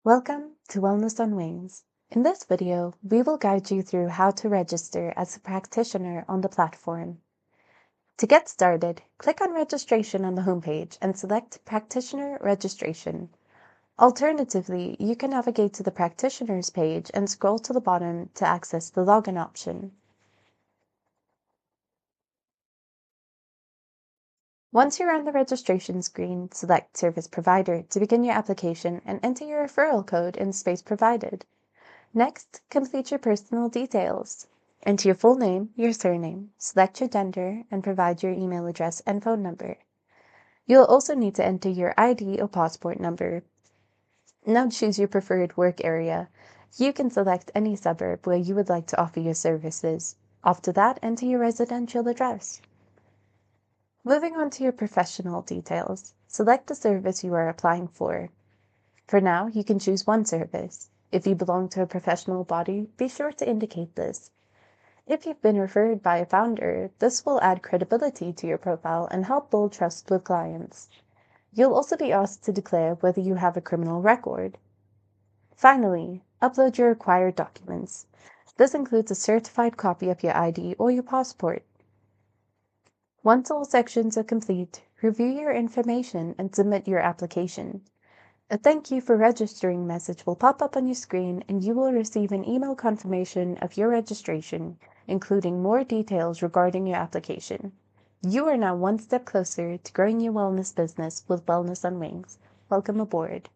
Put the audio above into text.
Welcome to Wellness on Wings. In this video, we will guide you through how to register as a practitioner on the platform. To get started, click on Registration on the homepage and select Practitioner Registration. Alternatively, you can navigate to the Practitioners page and scroll to the bottom to access the Login option. Once you're on the registration screen, select Service Provider to begin your application and enter your referral code in the space provided. Next, complete your personal details. Enter your full name, your surname, select your gender, and provide your email address and phone number. You'll also need to enter your ID or passport number. Now choose your preferred work area. You can select any suburb where you would like to offer your services. After that, enter your residential address. Moving on to your professional details, select the service you are applying for. For now, you can choose one service. If you belong to a professional body, be sure to indicate this. If you've been referred by a founder, this will add credibility to your profile and help build trust with clients. You'll also be asked to declare whether you have a criminal record. Finally, upload your required documents. This includes a certified copy of your ID or your passport. Once all sections are complete, review your information and submit your application. A thank you for registering message will pop up on your screen and you will receive an email confirmation of your registration, including more details regarding your application. You are now one step closer to growing your wellness business with Wellness on Wings. Welcome aboard.